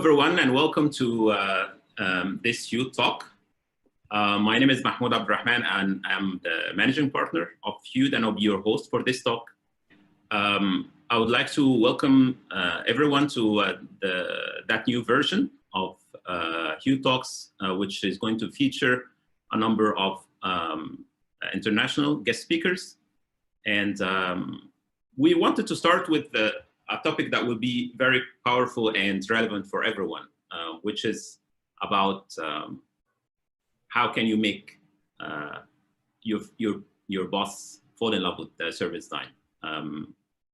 everyone, and welcome to this youth talk. My name is Mahmoud Abdurrahman, and I'm the managing partner of Youth, and I'll be your host for this talk. I would like to welcome everyone to that new version of Youth Talks, which is going to feature a number of international guest speakers. And we wanted to start with a topic that will be very powerful and relevant for everyone, which is about how can you make your boss fall in love with the service design.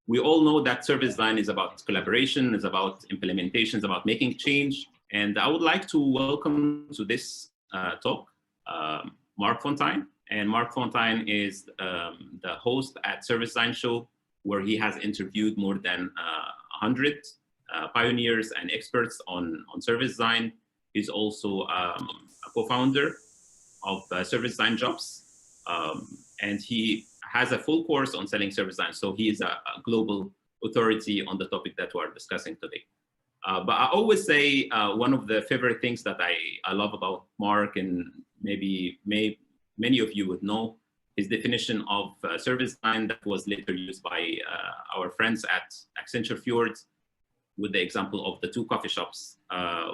We all know that service design is about collaboration, is about implementation, is about making change. And I would like to welcome to this talk Mark Fontaine. And Mark Fontaine is the host at Service Design Show, where he has interviewed more than 100 pioneers and experts on service design. He's also a co-founder of Service Design Jobs, and he has a full course on selling service design. So he is a global authority on the topic that we're discussing today. But I always say one of the favorite things that I love about Mark, and maybe many of you would know, his definition of service design that was later used by our friends at Accenture Fjords with the example of the two coffee shops.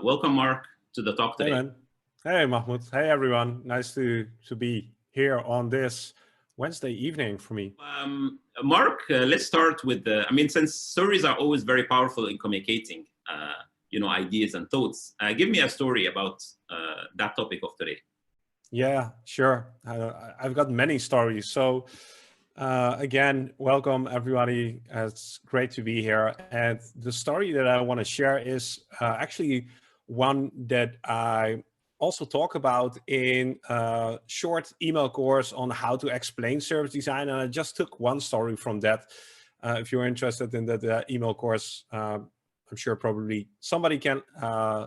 Welcome, Mark, to the talk today. Hey, man. Hey, Mahmoud. Hey, everyone. Nice to be here on this Wednesday evening for me. Mark, let's start with since stories are always very powerful in communicating, ideas and thoughts. Give me a story about that topic of today. Yeah, sure. I've got many stories. So again, welcome everybody. It's great to be here. And the story that I want to share is actually one that I also talk about in a short email course on how to explain service design. And I just took one story from that. If you're interested in that email course, I'm sure probably somebody can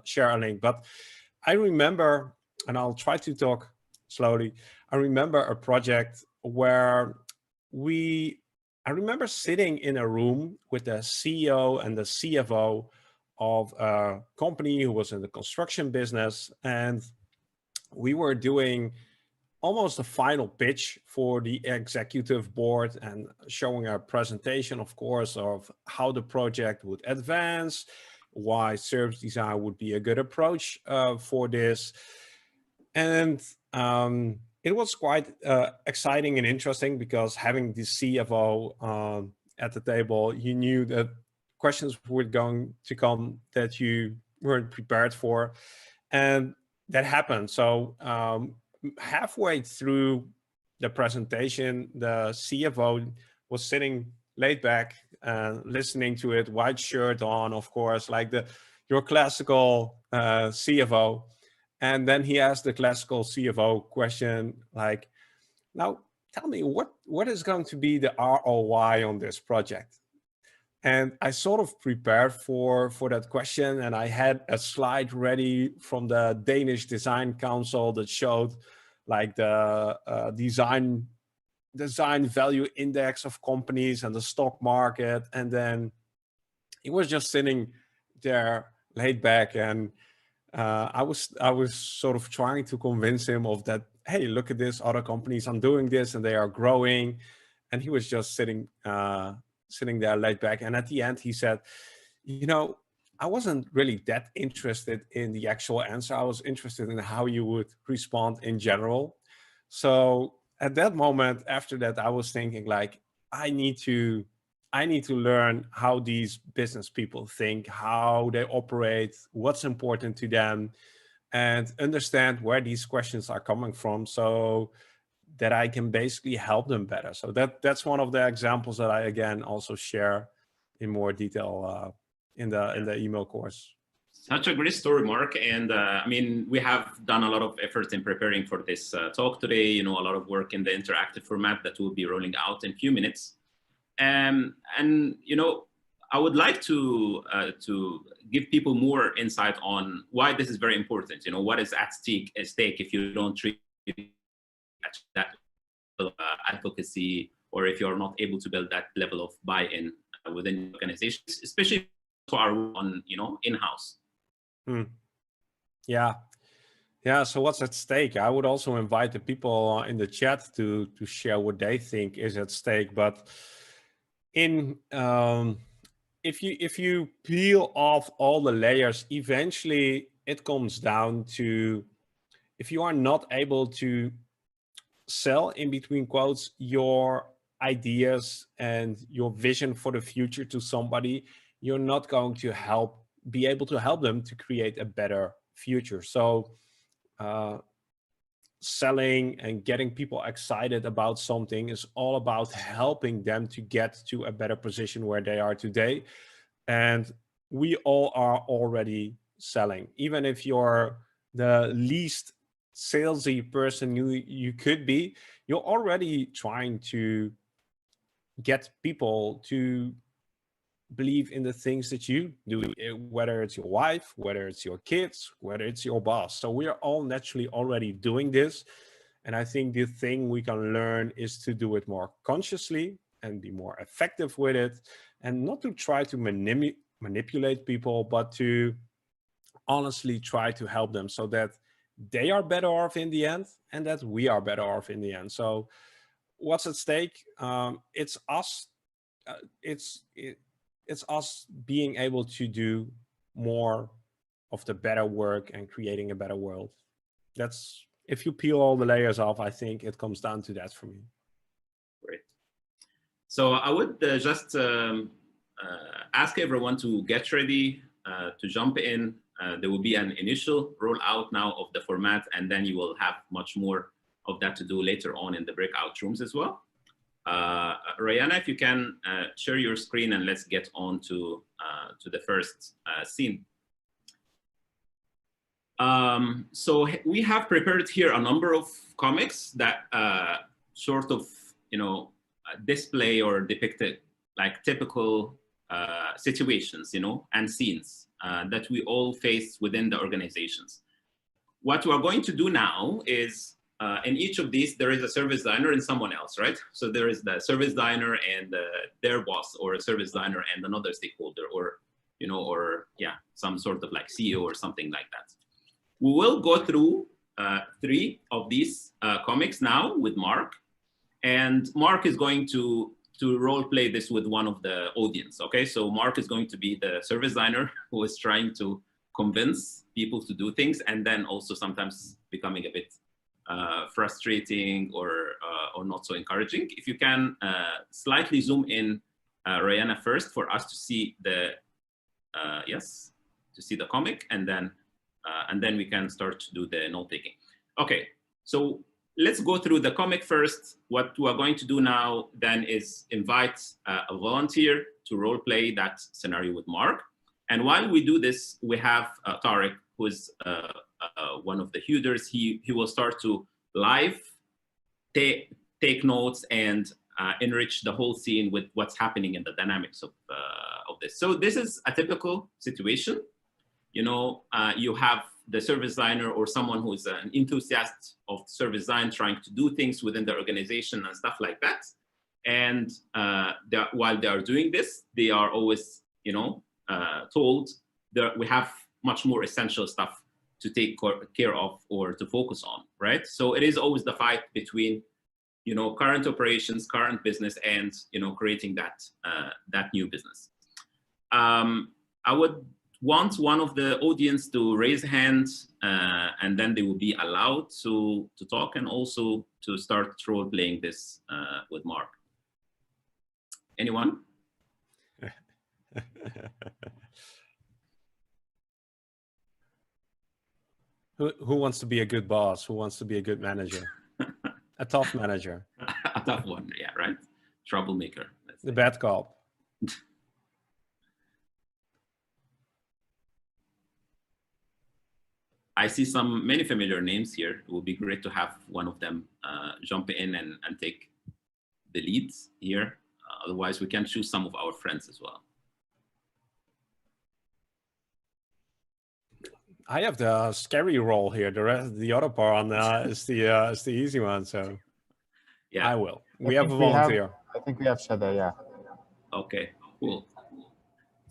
share a link. But I remember, and I'll try to talk slowly. I remember a project where I remember sitting in a room with the CEO and the CFO of a company who was in the construction business. And we were doing almost a final pitch for the executive board and showing a presentation, of course, of how the project would advance, why service design would be a good approach for this. And it was quite exciting and interesting because having the CFO at the table, you knew that questions were going to come that you weren't prepared for. And that happened. So halfway through the presentation, the CFO was sitting laid back and listening to it, white shirt on, of course, like your classical CFO. And then he asked the classical CFO question, like, now tell me what is going to be the ROI on this project? And I sort of prepared for that question, and I had a slide ready from the Danish Design Council that showed like the design value index of companies and the stock market. And then he was just sitting there laid back, and I was sort of trying to convince him of that, hey, look at this, other companies are doing this and they are growing. And he was just sitting there laid back. And at the end, he said, I wasn't really that interested in the actual answer. I was interested in how you would respond in general. So at that moment, after that, I was thinking like, I need to learn how these business people think, how they operate, what's important to them, and understand where these questions are coming from so that I can basically help them better. So that's one of the examples that I, again, also share in more detail in the email course. Such a great story, Mark. And we have done a lot of effort in preparing for this talk today, a lot of work in the interactive format that will be rolling out in a few minutes. And I would like to give people more insight on why this is very important. What is at stake if you don't treat that advocacy, or if you're not able to build that level of buy-in within organizations, especially to our in-house. Yeah. Yeah, so what's at stake? I would also invite the people in the chat to share what they think is at stake. But in if you peel off all the layers, eventually it comes down to, if you are not able to sell, in between quotes, your ideas and your vision for the future to somebody, you're not going to be able to help them to create a better future. So selling and getting people excited about something is all about helping them to get to a better position where they are today. And we all are already selling. Even if you're the least salesy person you could be, you're already trying to get people to believe in the things that you do, whether it's your wife, whether it's your kids, whether it's your boss. So we are all naturally already doing this. And I think the thing we can learn is to do it more consciously and be more effective with it, and not to try to manipulate people, but to honestly try to help them so that they are better off in the end and that we are better off in the end. So what's at stake? It's us. It's us being able to do more of the better work and creating a better world. That's, if you peel all the layers off, I think it comes down to that for me. Great. So I would just ask everyone to get ready to jump in. There will be an initial rollout now of the format, and then you will have much more of that to do later on in the breakout rooms as well. Rayana, if you can share your screen, and let's get on to the first scene. So we have prepared here a number of comics that sort of, display or depict like typical situations, and scenes that we all face within the organizations. What we're going to do now is, in each of these, there is a service designer and someone else, right? So there is the service designer and their boss, or a service designer and another stakeholder, or, some sort of like CEO or something like that. We will go through 3 of these comics now with Mark, and Mark is going to role play this with one of the audience. Okay, so Mark is going to be the service designer who is trying to convince people to do things, and then also sometimes becoming a bit frustrating or not so encouraging. If you can slightly zoom in, Rayana, first, for us to see the to see the comic, and then we can start to do the note taking. Okay, so let's go through the comic first. What we're going to do now then is invite a volunteer to role play that scenario with Mark. And while we do this, we have Tarek, who is one of the Huders. He will start to live take notes and enrich the whole scene with what's happening in the dynamics of this. So this is a typical situation. You have the service designer or someone who is an enthusiast of service design trying to do things within the organization and stuff like that. And while they are doing this, they are always, told that we have much more essential stuff to take care of or to focus on, right? So it is always the fight between, current operations, current business, and, creating that new business. I would want one of the audience to raise hands, and then they will be allowed to talk and also to start role playing this with Mark. Anyone? Who wants to be a good boss? Who wants to be a good manager? A tough manager. A tough one, yeah, right? Troublemaker. The bad cop. I see many familiar names here. It would be great to have one of them jump in and take the leads here. Otherwise, we can choose some of our friends as well. I have the scary role here. The other part is the easy one. So yeah, I will. We have a volunteer. I think we have Shada, yeah. Okay, cool.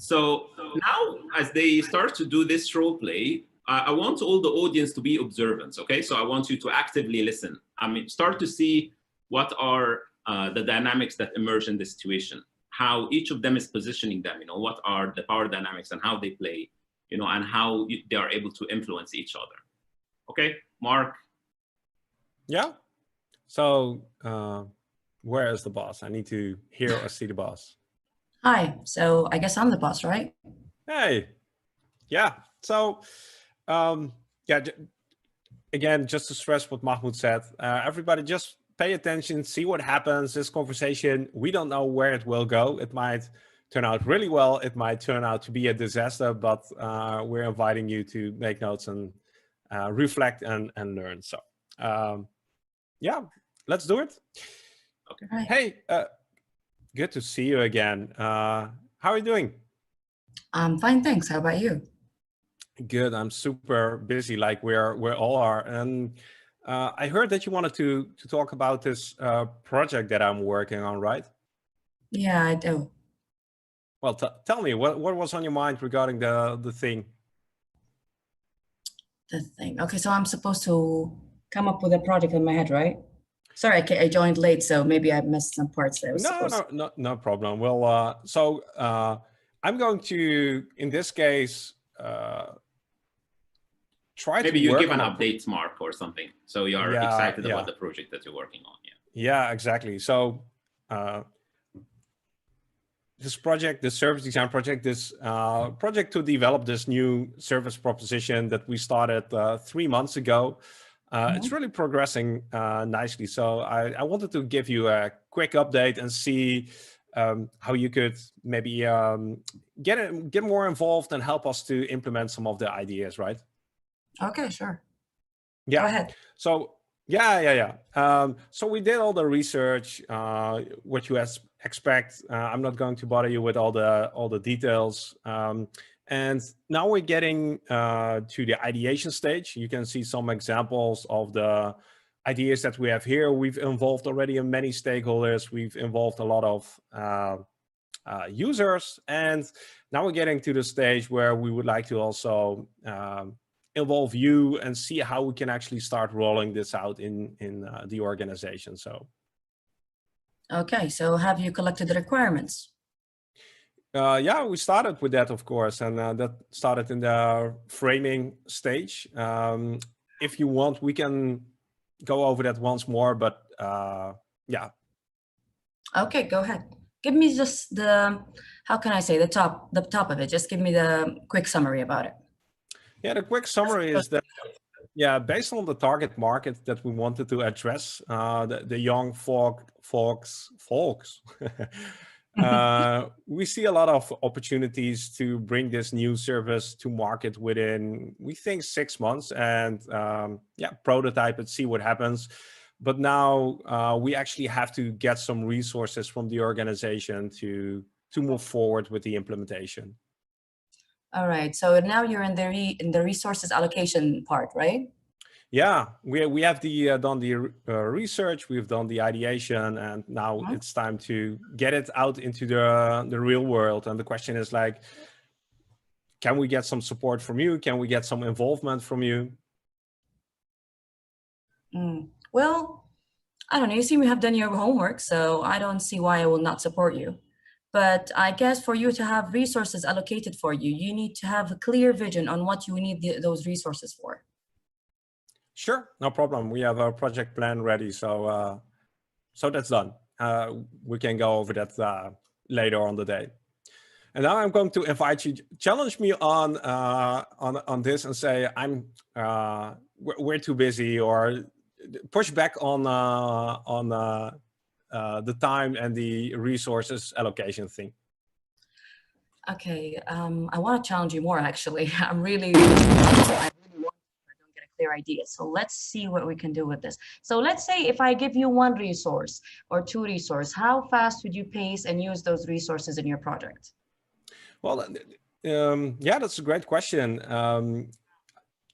So now, as they start to do this role play, I want all the audience to be observant, okay? So I want you to actively listen. I mean, start to see what are the dynamics that emerge in this situation, how each of them is positioning them, what are the power dynamics and how they play, and how they are able to influence each other. Okay, Mark? Yeah. So where is the boss? I need to hear or see the boss. Hi, so I guess I'm the boss, right? Hey, yeah. So, yeah, again, just to stress what Mahmoud said, everybody just pay attention, see what happens. This conversation, we don't know where it will go. It might turn out really well. It might turn out to be a disaster, but we're inviting you to make notes and reflect and learn. So, yeah, let's do it. Okay. Right. Hey, good to see you again. How are you doing? I'm fine, thanks. How about you? Good. I'm super busy, like we all are. And I heard that you wanted to talk about this project that I'm working on, right? Yeah, I do. Well, tell me what was on your mind regarding the thing. The thing. Okay, so I'm supposed to come up with a project in my head, right? Sorry, I joined late, so maybe I missed some parts there. No problem. Well, so I'm going to, in this case, try maybe to you work give an on update, Mark, or something, so you're excited about the project that you're working on. Yeah, exactly. So this project, the service design project, this project to develop this new service proposition that we started 3 months ago, it's really progressing nicely. So I wanted to give you a quick update and see how you could maybe get more involved and help us to implement some of the ideas, right? Okay, sure. Yeah. Go ahead. So yeah. So we did all the research, what you expect. I'm not going to bother you with all the details. And now we're getting to the ideation stage. You can see some examples of the ideas that we have here. We've involved already many stakeholders. We've involved a lot of users. And now we're getting to the stage where we would like to also involve you and see how we can actually start rolling this out in the organization. So. Okay, so have you collected the requirements? Yeah, we started with that, of course, and that started in the framing stage. If you want, we can go over that once more, but yeah. Okay, go ahead. Give me just how can I say, the top of it. Just give me the quick summary about it. Yeah, the quick summary is that, yeah, based on the target market that we wanted to address, the young folks, we see a lot of opportunities to bring this new service to market within, we think, 6 months, and yeah, prototype it, see what happens. But now we actually have to get some resources from the organization to move forward with the implementation. All right, so now you're in the resources allocation part, right? Yeah, we have done the research, we've done the ideation, and now it's time to get it out into the real world. And the question is like, can we get some support from you? Can we get some involvement from you? Well, I don't know. You seem to have done your homework, so I don't see why I will not support you. But I guess for you to have resources allocated for you, you need to have a clear vision on what you need those resources for. Sure, no problem. We have our project plan ready, so so that's done. We can go over that later on the day. And now I'm going to invite you, challenge me on this, and say we're too busy, or push back on the time and the resources allocation thing. Okay, I want to challenge you more, actually. I really want to get a clear idea. So let's see what we can do with this. So let's say if I give you 1 resource or 2 resources, how fast would you pace and use those resources in your project? Well, yeah, that's a great question.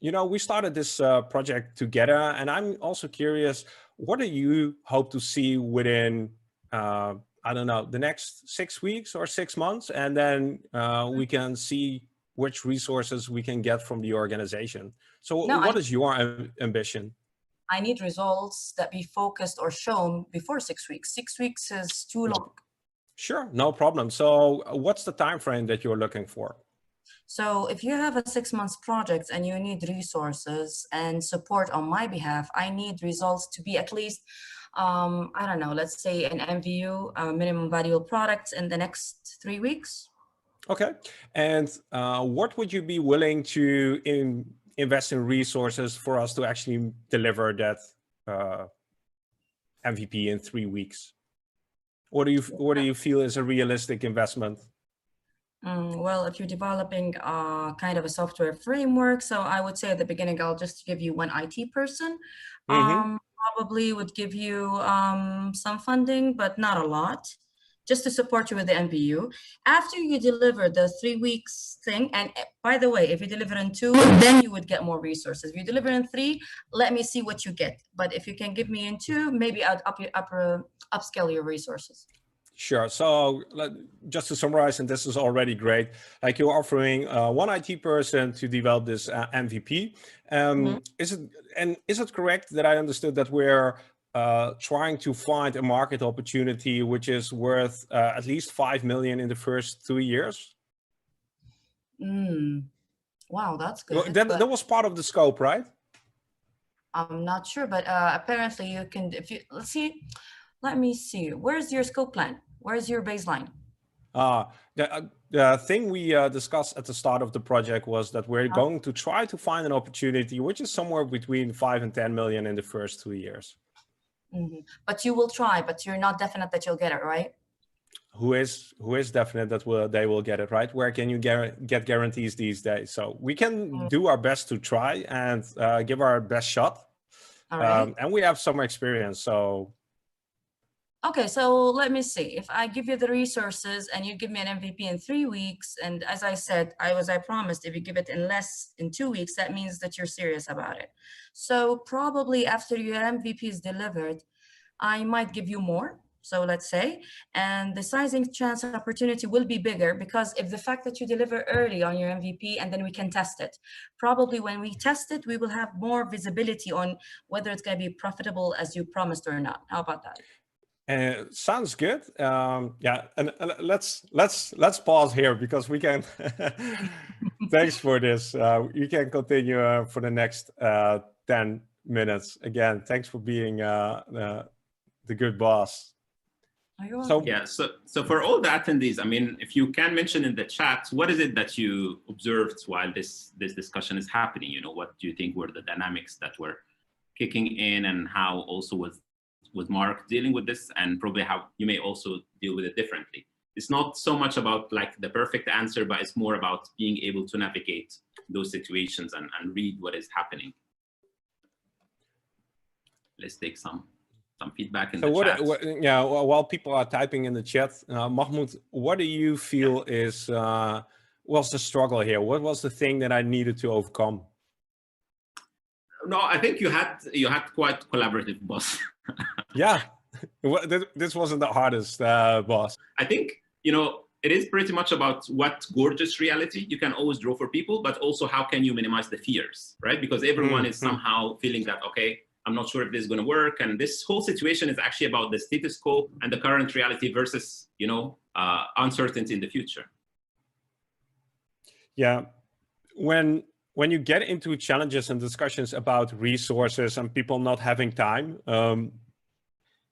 We started this project together, and I'm also curious, what do you hope to see within, I I don't know, the next 6 weeks or 6 months, and then we can see which resources we can get from the organization. So No, what is your ambition? I need results that be focused or shown before 6 weeks. 6 weeks is too long. Sure, no problem. So what's the time frame that you're looking for? So if you have a 6 months project and you need resources and support on my behalf, I need results to be at least, I don't know, let's say an MVU, minimum valuable product, in the next 3 weeks. Okay. And what would you be willing to invest in resources for us to actually deliver that MVP in 3 weeks? What do you feel is a realistic investment? Well, if you're developing kind of a software framework, so I would say at the beginning, I'll just give you one IT person. Probably would give you some funding, but not a lot, just to support you with the MVU. After you deliver the 3 weeks thing, and by the way, if you deliver in 2, then you would get more resources. If you deliver in 3, let me see what you get. But if you can give me in 2, maybe I'd upscale your resources. Sure. So just to summarize, and this is already great, like you're offering one IT person to develop this MVP. Is it correct that I understood that we're trying to find a market opportunity which is worth at least 5 million in the first 2 years? Wow, that's good. That was part of the scope, right? I'm not sure, but apparently you can, if you, let me see, where's your scope plan? Where's your baseline? The thing we discussed at the start of the project was that we're going to try to find an opportunity which is somewhere between 5 and 10 million in the first 2 years. But you will try, but you're not definite that you'll get it, right? Who is definite that they will get it, right? Where can you get guarantees these days? So we can do our best to try and give our best shot. All right. And we have some experience, so. Okay, so let me see. If I give you the resources and you give me an MVP in 3 weeks, and as I said, I promised, if you give it in 2 weeks, that means that you're serious about it. So probably after your MVP is delivered, I might give you more. So let's say, and the sizing chance and opportunity will be bigger because if the fact that you deliver early on your MVP and then we can test it. Probably when we test it, we will have more visibility on whether it's going to be profitable as you promised or not. How about that? Sounds good. Yeah, and let's pause here because we can. Thanks for this. You can continue for the next 10 minutes. Again, thanks for being the good boss. So yeah, so for all the attendees, I mean, if you can mention in the chat, what is it that you observed while this discussion is happening? You know, what do you think were the dynamics that were kicking in, and how also was Mark dealing with this, and probably how you may also deal with it differently? It's not so much about like the perfect answer, but it's more about being able to navigate those situations and read what is happening. Let's take some feedback in the chat. Yeah, while people are typing in the chat, Mahmoud, what do you feel is was the struggle here? What was the thing that I needed to overcome? No, I think you had quite collaborative boss. Yeah, this wasn't the hardest boss. I think, you know, it is pretty much about what gorgeous reality you can always draw for people, but also how can you minimize the fears, right? Because everyone is somehow feeling that, okay, I'm not sure if this is going to work. And this whole situation is actually about the status quo and the current reality versus, you know, uncertainty in the future. Yeah, when you get into challenges and discussions about resources and people not having time,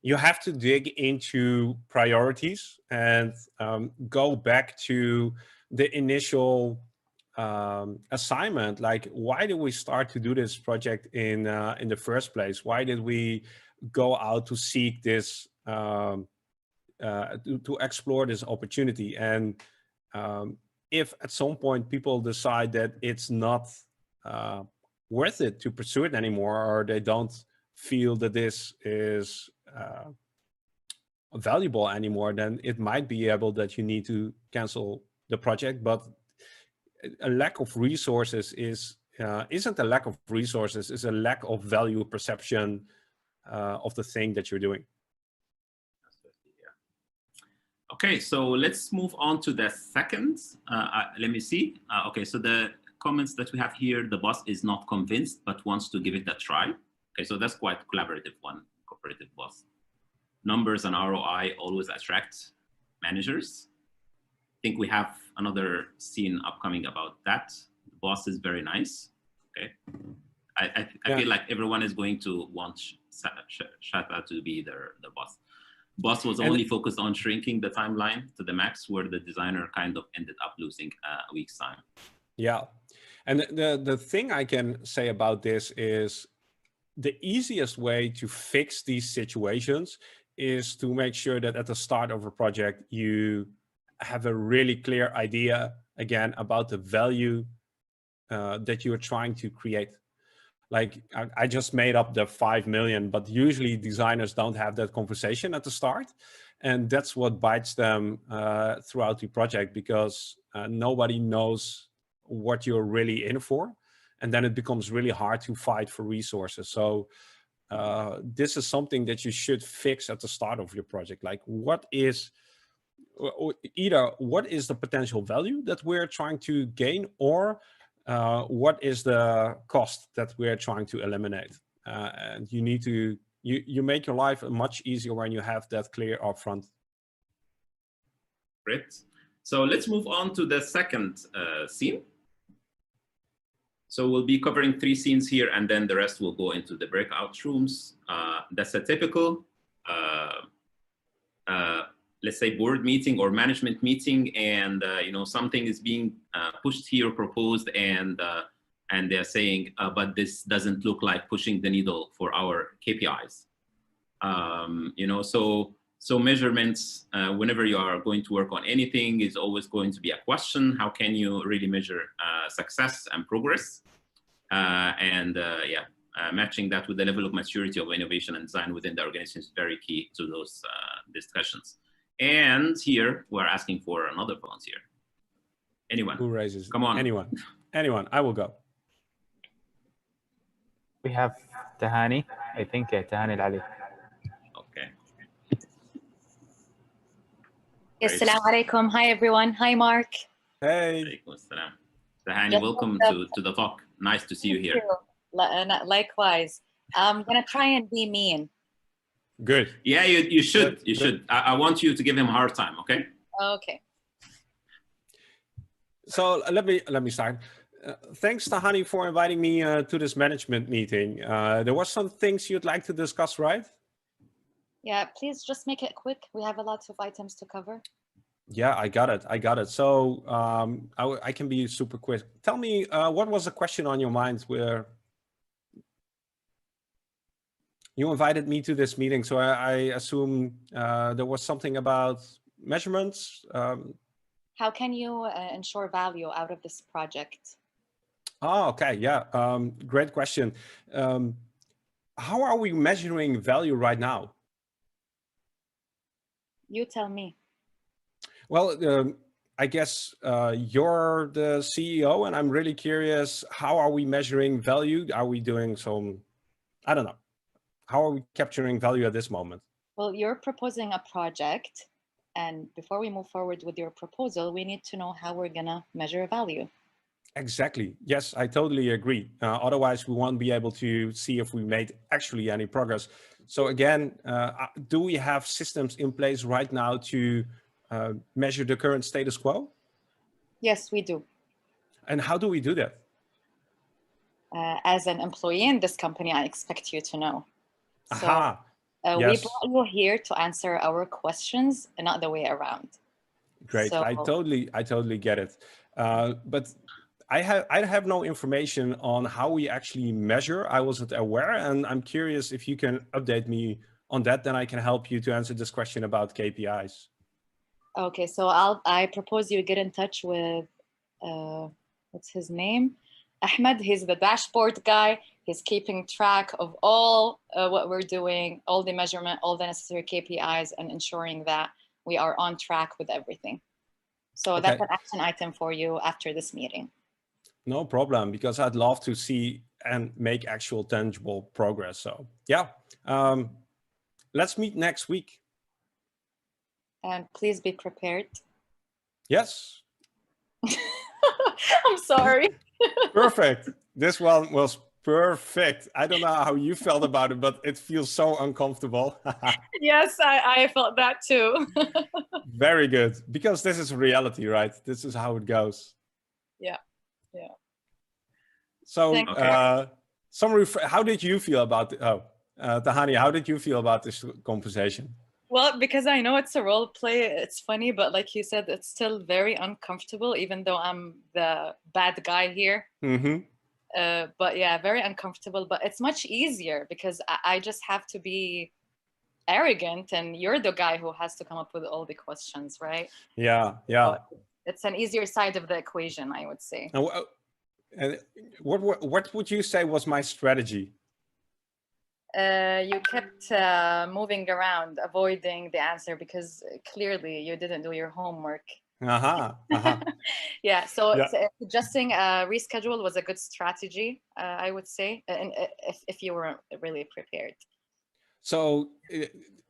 you have to dig into priorities and go back to the initial assignment. Like, why did we start to do this project in the first place? Why did we go out to seek this, to explore this opportunity? And if at some point people decide that it's not worth it to pursue it anymore, or they don't feel that this is valuable anymore, then it might be able that you need to cancel the project. But a lack of resources isn't a lack of resources, it's a lack of value perception of the thing that you're doing. Okay, so let's move on to the second. Let me see. Okay, so the comments that we have here, the boss is not convinced, but wants to give it a try. Okay, so that's quite collaborative one, cooperative boss. Numbers and ROI always attract managers. I think we have another scene upcoming about that. The boss is very nice. Okay, I feel like everyone is going to want Shata to be their boss. Boss was only focused on shrinking the timeline to the max, where the designer kind of ended up losing a week's time. Yeah, and the thing I can say about this is the easiest way to fix these situations is to make sure that at the start of a project, you have a really clear idea, again, about the value that you are trying to create. Like I just made up the 5 million, but usually designers don't have that conversation at the start. And that's what bites them throughout the project, because nobody knows what you're really in for. And then it becomes really hard to fight for resources. So this is something that you should fix at the start of your project. Like what is the potential value that we're trying to gain, or what is the cost that we're trying to eliminate? And you need to, you make your life much easier when you have that clear upfront. Great. So let's move on to the second scene. So we'll be covering 3 scenes here, and then the rest will go into the breakout rooms. That's a typical, let's say, board meeting or management meeting, and you know, something is being pushed here, proposed, and they're saying, but this doesn't look like pushing the needle for our KPIs. You know, so measurements, whenever you are going to work on anything, is always going to be a question. How can you really measure success and progress? Matching that with the level of maturity of innovation and design within the organization is very key to those discussions. And here we're asking for another volunteer. Anyone? Who raises? Come on. Anyone. Anyone. I will go. We have Tahani. I think Tahani Ali. Okay. Assalamu alaikum. Hi, everyone. Hi, Mark. Hey. Tahani, welcome to the talk. Nice to see you here. Likewise. I'm going to try and be mean. Good. Yeah, you should. You should. I want you to give him a hard time, okay? Okay. So let me start. Thanks, Tahani, for inviting me to this management meeting. There were some things you'd like to discuss, right? Yeah, please just make it quick. We have a lot of items to cover. Yeah, I got it. I got it. So I can be super quick. Tell me, what was the question on your mind where you invited me to this meeting? So I assume there was something about measurements. How can you ensure value out of this project? Oh, okay. Yeah. Great question. How are we measuring value right now? You tell me. Well, I guess you're the CEO, and I'm really curious, how are we measuring value? Are we doing some, I don't know, how are we capturing value at this moment? Well, you're proposing a project, and before we move forward with your proposal, we need to know how we're gonna measure value. Exactly. Yes, I totally agree. Otherwise, we won't be able to see if we made actually any progress. So again, do we have systems in place right now to measure the current status quo? Yes, we do. And how do we do that? As an employee in this company, I expect you to know. So Aha. Yes. We brought you here to answer our questions and not the way around. Great. So, I totally get it. But I have no information on how we actually measure. I wasn't aware, and I'm curious if you can update me on that, then I can help you to answer this question about KPIs. Okay, so I propose you get in touch with, what's his name? Ahmed. He's the dashboard guy. He's keeping track of all what we're doing, all the measurement, all the necessary KPIs, and ensuring that we are on track with everything. So that's an action item for you after this meeting. No problem, because I'd love to see and make actual tangible progress. So yeah, let's meet next week. and please be prepared. Yes. I'm sorry. Perfect. This one was perfect. I don't know how you felt about it, but it feels so uncomfortable. Yes, I felt that too. Very good. Because this is reality, right? This is how it goes. Yeah. Yeah. So, Okay. how did you feel about Tahani, how did you feel about this conversation? Well, because I know it's a role play, it's funny, but like you said, it's still very uncomfortable, even though I'm the bad guy here. Mm-hmm. But yeah, very uncomfortable, but it's much easier because I just have to be arrogant and you're the guy who has to come up with all the questions, right? Yeah, yeah. So it's an easier side of the equation, I would say. And what would you say was my strategy? You kept moving around, avoiding the answer because clearly you didn't do your homework. Yeah, so suggesting a reschedule was a good strategy, I would say, and if you were really prepared. So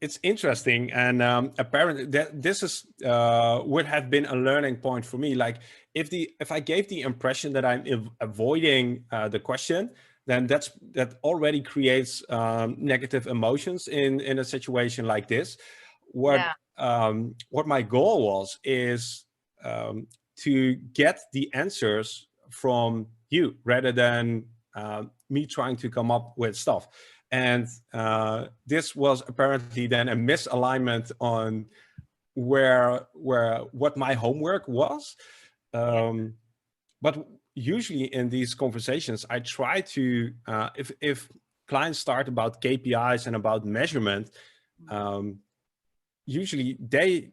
it's interesting, and apparently this is would have been a learning point for me. Like if I gave the impression that I'm avoiding the question, then that already creates negative emotions in a situation like this. What my goal was is to get the answers from you rather than me trying to come up with stuff. And this was apparently then a misalignment on what my homework was. But usually in these conversations, I try to, if clients start about KPIs and about measurement, usually they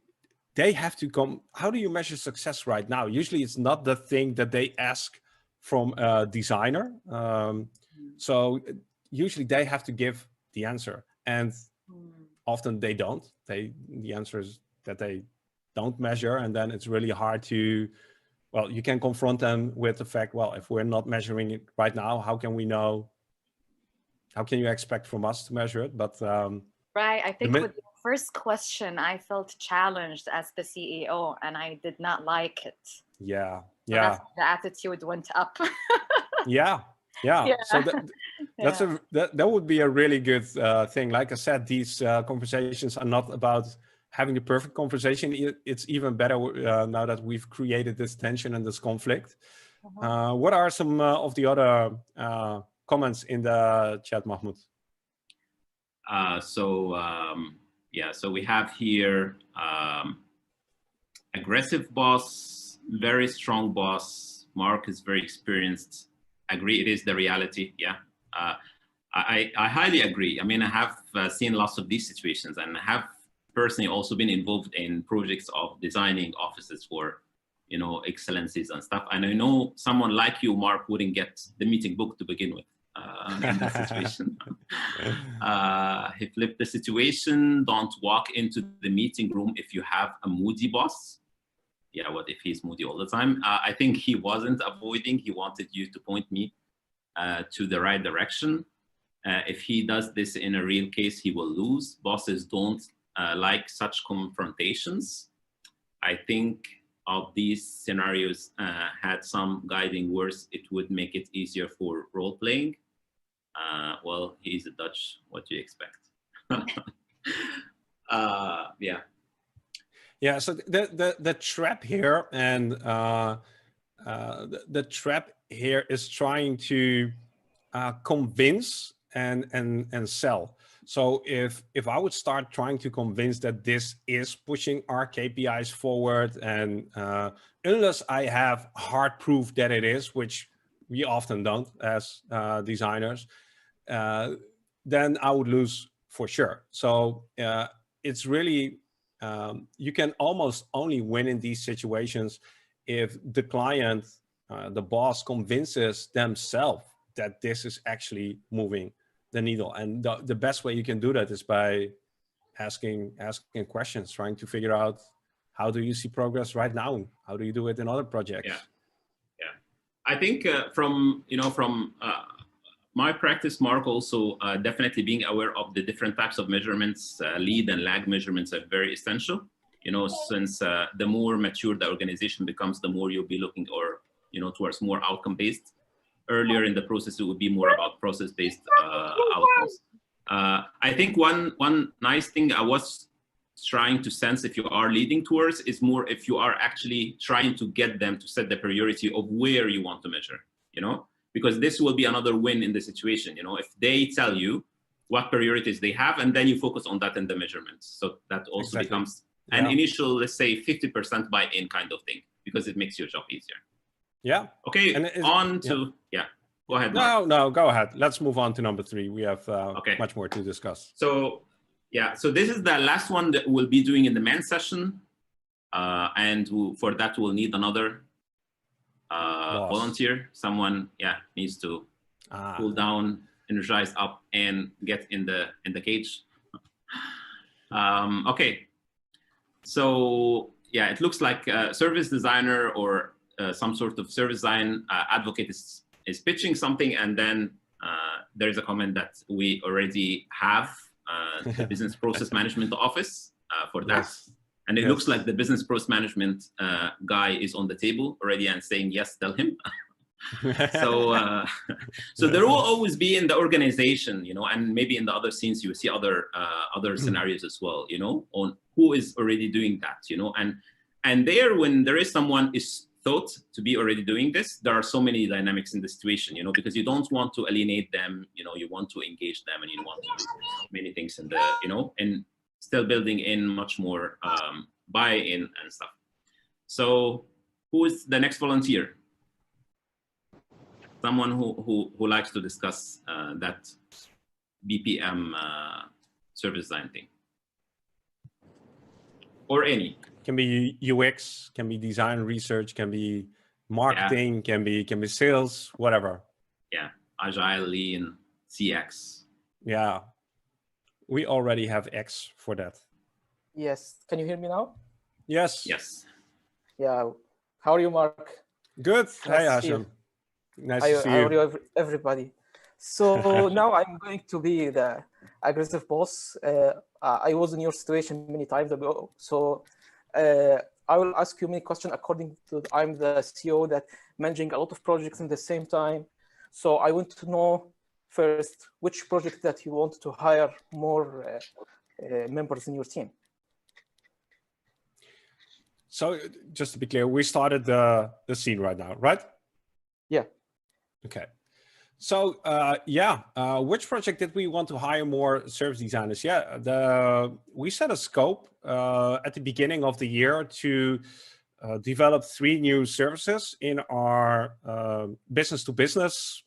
have to come, how do you measure success right now? Usually it's not the thing that they ask from a designer. So usually they have to give the answer, and often they don't. The answer is that they don't measure, and then it's really hard to, well, you can confront them with the fact, well, if we're not measuring it right now, how can we know? How can you expect from us to measure it? But right, I think with the first question, I felt challenged as the CEO, and I did not like it. Yeah, so that's the attitude went up. Yeah. So that would be a really good thing. Like I said, these conversations are not about having the perfect conversation. It's even better now that we've created this tension and this conflict. What are some of the other comments in the chat, Mahmoud? So we have here aggressive boss, very strong boss. Mark is very experienced. Agree, it is the reality. Yeah, I highly agree. I mean, I have seen lots of these situations, and I have personally also been involved in projects of designing offices for, you know, excellencies and stuff. And I know someone like you, Mark, wouldn't get the meeting booked to begin with in that situation. He flipped the situation. Don't walk into the meeting room if you have a moody boss. Yeah, what if he's moody all the time? I think he wasn't avoiding. He wanted you to point me to the right direction. If he does this in a real case, he will lose. Bosses don't like such confrontations. I think of these scenarios had some guiding words, it would make it easier for role playing. Well, he's a Dutch. What do you expect? Yeah. Yeah, so the trap here, and the trap here is trying to convince and sell. So if I would start trying to convince that this is pushing our KPIs forward, and unless I have hard proof that it is, which we often don't as designers, then I would lose for sure. So it's really, you can almost only win in these situations if the client, the boss, convinces themselves that this is actually moving the needle. And the best way you can do that is by asking questions, trying to figure out, how do you see progress right now? How do you do it in other projects? Yeah. I think from my practice, Mark, also definitely being aware of the different types of measurements, lead and lag measurements are very essential. since the more mature the organization becomes, the more you'll be looking towards more outcome-based. Earlier in the process, it would be more about process-based outcomes. I think one nice thing I was trying to sense if you are leading towards is more if you are actually trying to get them to set the priority of where you want to measure, because this will be another win in the situation. If they tell you what priorities they have, and then you focus on that in the measurements. So that also becomes an initial, let's say 50% buy-in kind of thing, because it makes your job easier. Yeah. Okay, go ahead, Mark. No, go ahead. Let's move on to number 3. We have much more to discuss. So this is the last one that we'll be doing in the main session. And for that, we'll need another volunteer. Someone, needs to cool down, energize up, and get in the cage. Okay. So it looks like a service designer or some sort of service design advocate is pitching something, and then there is a comment that we already have the business process management office for that. Yes. And it looks like the business process management guy is on the table already and saying, yes, tell him. So there will always be in the organization, and maybe in the other scenes, you see other scenarios as well, on who is already doing that, and there, when there is someone is thought to be already doing this, there are so many dynamics in the situation, because you don't want to alienate them, you want to engage them, and you want to do many things in the, and still building in much more buy-in and stuff. So who is the next volunteer? Someone who likes to discuss that BPM service design thing, or any. Can be UX, can be design research, can be marketing, can be sales, whatever. Yeah, agile, lean, CX. Yeah, we already have X for that. Yes, can you hear me now? Yes. Yes. Yeah, how are you, Mark? Good. Hey, Hashim. Nice to see you. How are you, everybody? So now I'm going to be the aggressive boss. I was in your situation many times ago, so I will ask you many questions according to I'm the CEO that managing a lot of projects in the same time. So I want to know first which project that you want to hire more members in your team. So just to be clear, we started the scene right now, right? Yeah. Okay. So which project did we want to hire more service designers? We set a scope at the beginning of the year to develop 3 new services in our business to business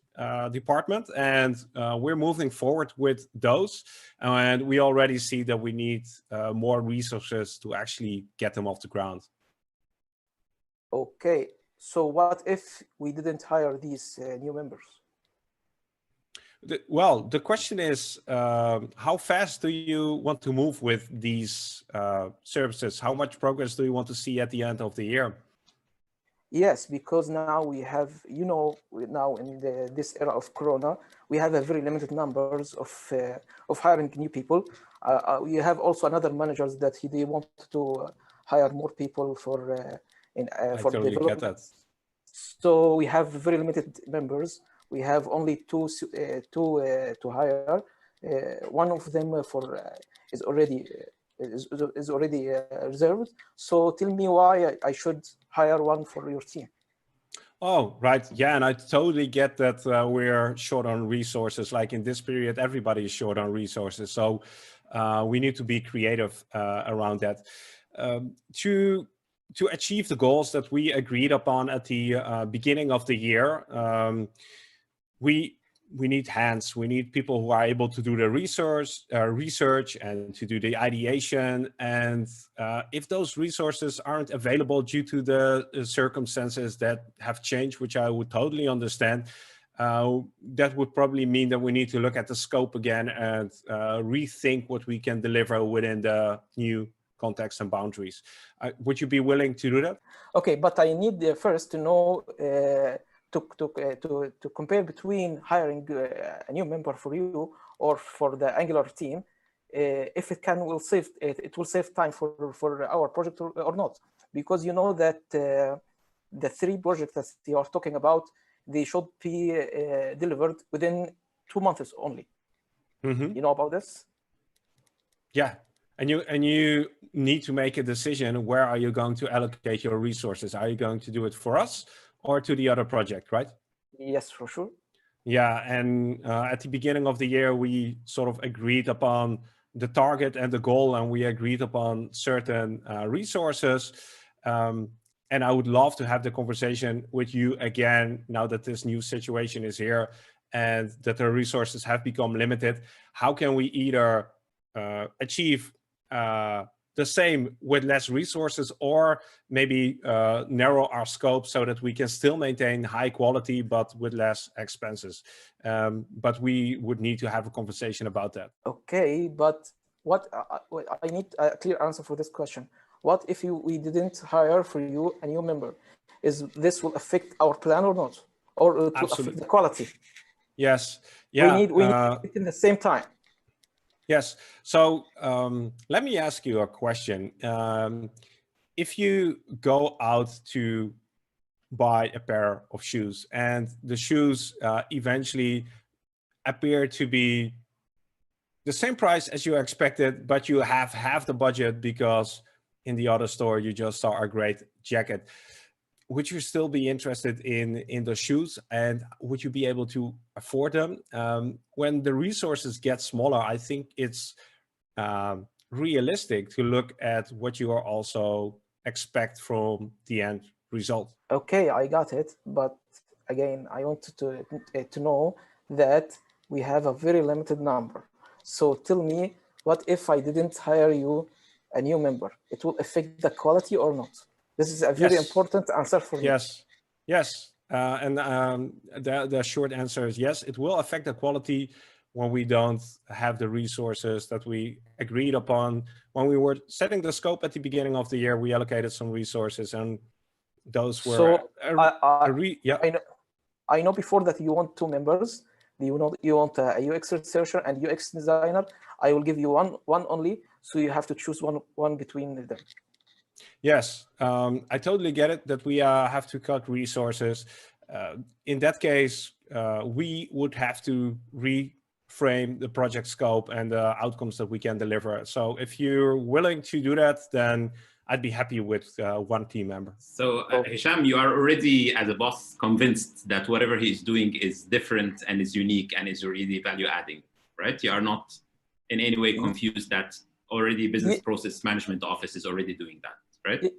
department, and we're moving forward with those, and we already see that we need more resources to actually get them off the ground. Okay, so what if we didn't hire these new members? Well, the question is, how fast do you want to move with these services? How much progress do you want to see at the end of the year? Yes, because now we have, now in this era of Corona, we have a very limited numbers of hiring new people. We have also another managers that they want to hire more people for totally development. Get that. So we have very limited members. We have only two to hire. One of them is already reserved. So tell me why I should hire one for your team. Oh, right. Yeah, and I totally get that we're short on resources. Like in this period, everybody is short on resources. So we need to be creative around that. To achieve the goals that we agreed upon at the beginning of the year, we need hands. We need people who are able to do the research and to do the ideation. And if those resources aren't available due to the circumstances that have changed, which I would totally understand, that would probably mean that we need to look at the scope again and rethink what we can deliver within the new context and boundaries. Would you be willing to do that? Okay, but I need first to know to compare between hiring a new member for you or for the Angular team. if it will save time for our project or not, because you know that the 3 projects that you are talking about, they should be delivered within 2 months only. You know about this? Yeah, and you need to make a decision. Where are you going to allocate your resources? Are you going to do it for us or to the other project, right? Yes, for sure. Yeah, and at the beginning of the year, we sort of agreed upon the target and the goal, and we agreed upon certain resources. And I would love to have the conversation with you again, now that this new situation is here and that the resources have become limited. How can we either achieve the same with less resources, or maybe narrow our scope so that we can still maintain high quality, but with less expenses? But we would need to have a conversation about that. Okay, but what I need a clear answer for this question. What if we didn't hire for you a new member? This will affect our plan or not? Or it will affect the quality? Yes. Yeah. We need it in the same time. Yes. So let me ask you a question. If you go out to buy a pair of shoes and the shoes eventually appear to be the same price as you expected, but you have half the budget because in the other store you just saw a great jacket, would you still be interested in the shoes, and would you be able to afford them? When the resources get smaller, I think it's realistic to look at what you are also expect from the end result. Okay, I got it, but again, I wanted to know that we have a very limited number. So tell me, what if I didn't hire you a new member? It will affect the quality or not? This is a very important answer for me. Yes. And the short answer is yes, it will affect the quality when we don't have the resources that we agreed upon. When we were setting the scope at the beginning of the year, we allocated some resources, and those were... So I know before that you want 2 members. You want a UX researcher and UX designer. I will give you one only, so you have to choose one between them. Yes, I totally get it that we have to cut resources. In that case, we would have to reframe the project scope and the outcomes that we can deliver. So if you're willing to do that, then I'd be happy with 1 team member. So Hisham, you are already, as a boss, convinced that whatever he's doing is different and is unique and is really value adding, right? You are not in any way confused that already business process management office is already doing that, right?